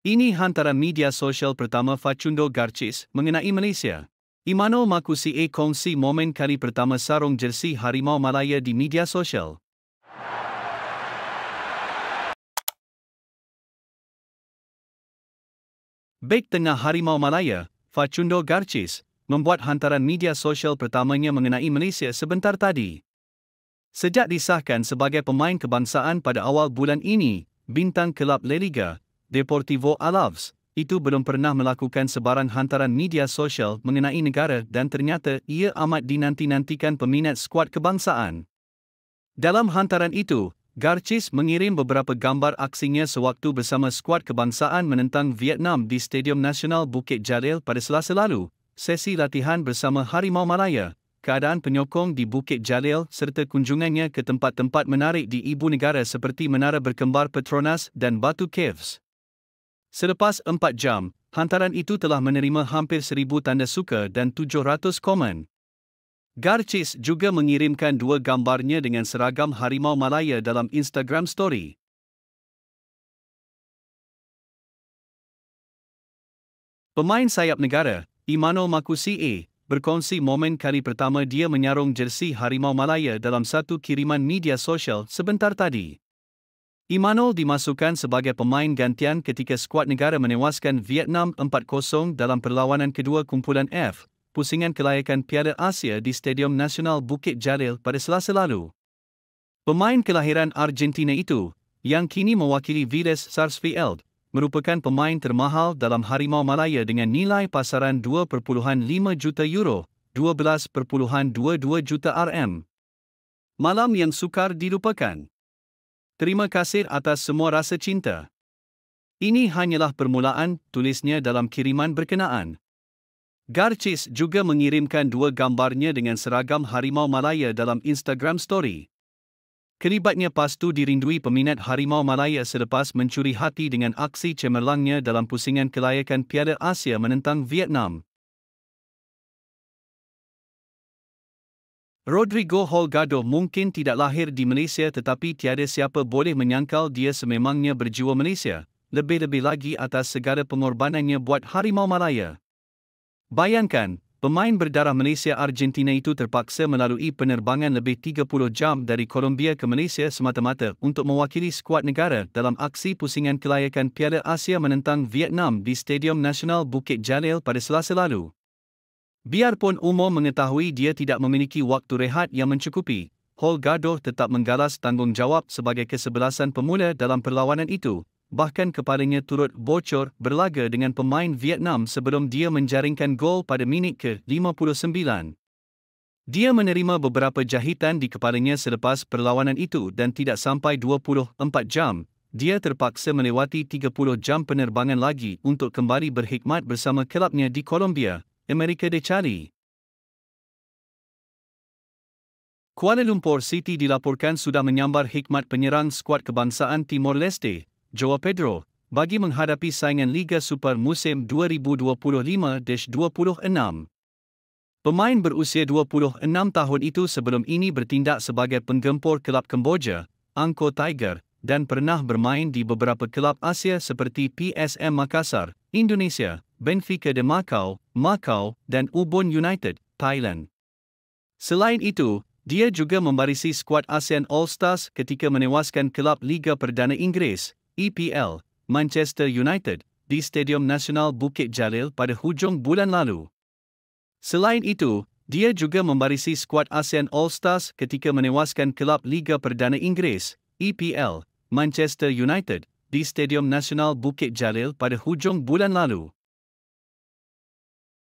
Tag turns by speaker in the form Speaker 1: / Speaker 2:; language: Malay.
Speaker 1: Ini hantaran media sosial pertama Facundo Garcis mengenai Malaysia. Emmanuel Marcucci kongsi momen kali pertama sarung jersey Harimau Malaya di media sosial. Bek tengah Harimau Malaya, Facundo Garcis, membuat hantaran media sosial pertamanya mengenai Malaysia sebentar tadi. Sejak disahkan sebagai pemain kebangsaan pada awal bulan ini, bintang kelab La Liga, Deportivo Alaves, itu belum pernah melakukan sebarang hantaran media sosial mengenai negara dan ternyata ia amat dinanti-nantikan peminat skuad kebangsaan. Dalam hantaran itu, Garcis mengirim beberapa gambar aksinya sewaktu bersama skuad kebangsaan menentang Vietnam di Stadium Nasional Bukit Jalil pada Selasa lalu, sesi latihan bersama Harimau Malaya, keadaan penyokong di Bukit Jalil serta kunjungannya ke tempat-tempat menarik di ibu negara seperti Menara Berkembar Petronas dan Batu Caves. Selepas 4 jam, hantaran itu telah menerima hampir 1,000 tanda suka dan 700 komen. Garcis juga mengirimkan 2 gambarnya dengan seragam Harimau Malaya dalam Instagram Story. Pemain sayap negara, Emmanuel Marcucci berkongsi momen kali pertama dia menyarung jersey Harimau Malaya dalam satu kiriman media sosial sebentar tadi. Emmanuel dimasukkan sebagai pemain gantian ketika skuad negara menewaskan Vietnam 4-0 dalam perlawanan kedua kumpulan F, pusingan kelayakan Piala Asia di Stadium Nasional Bukit Jalil pada Selasa lalu. Pemain kelahiran Argentina itu, yang kini mewakili Vélez Sarsfield, merupakan pemain termahal dalam Harimau Malaya dengan nilai pasaran 2.5 juta euro, 12.22 juta RM. Malam yang sukar dilupakan. Terima kasih atas semua rasa cinta. Ini hanyalah permulaan, tulisnya dalam kiriman berkenaan. Garcis juga mengirimkan 2 gambarnya dengan seragam Harimau Malaya dalam Instagram Story. Kelibatnya pastu dirindui peminat Harimau Malaya selepas mencuri hati dengan aksi cemerlangnya dalam pusingan kelayakan Piala Asia menentang Vietnam. Rodrigo Holgado mungkin tidak lahir di Malaysia tetapi tiada siapa boleh menyangkal dia sememangnya berjiwa Malaysia, lebih-lebih lagi atas segala pengorbanannya buat Harimau Malaya. Bayangkan, pemain berdarah Malaysia-Argentina itu terpaksa melalui penerbangan lebih 30 jam dari Colombia ke Malaysia semata-mata untuk mewakili skuad negara dalam aksi pusingan kelayakan Piala Asia menentang Vietnam di Stadium Nasional Bukit Jalil pada Selasa lalu. Biarpun umum mengetahui dia tidak memiliki waktu rehat yang mencukupi, Holgado tetap menggalas tanggungjawab sebagai kesebelasan pemula dalam perlawanan itu, bahkan kepalanya turut bocor berlaga dengan pemain Vietnam sebelum dia menjaringkan gol pada minit ke-59. Dia menerima beberapa jahitan di kepalanya selepas perlawanan itu dan tidak sampai 24 jam, dia terpaksa melewati 30 jam penerbangan lagi untuk kembali berkhidmat bersama kelabnya di Colombia, Amerika de Chile. Kuala Lumpur City dilaporkan sudah menyambar hikmat penyerang skuad kebangsaan Timor Leste, Joao Pedro, bagi menghadapi saingan Liga Super musim 2025-26. Pemain berusia 26 tahun itu sebelum ini bertindak sebagai penggempur kelab Kemboja, Angkor Tiger, dan pernah bermain di beberapa kelab Asia seperti PSM Makassar, Indonesia, Benfica de Macau, dan Ubon United, Thailand. Selain itu, dia juga membarisi skuad ASEAN All-Stars ketika menewaskan kelab Liga Perdana Inggeris, EPL, Manchester United, di Stadium Nasional Bukit Jalil pada hujung bulan lalu. Selain itu, dia juga membarisi skuad ASEAN All-Stars ketika menewaskan kelab Liga Perdana Inggeris, EPL, Manchester United, di Stadium Nasional Bukit Jalil pada hujung bulan lalu.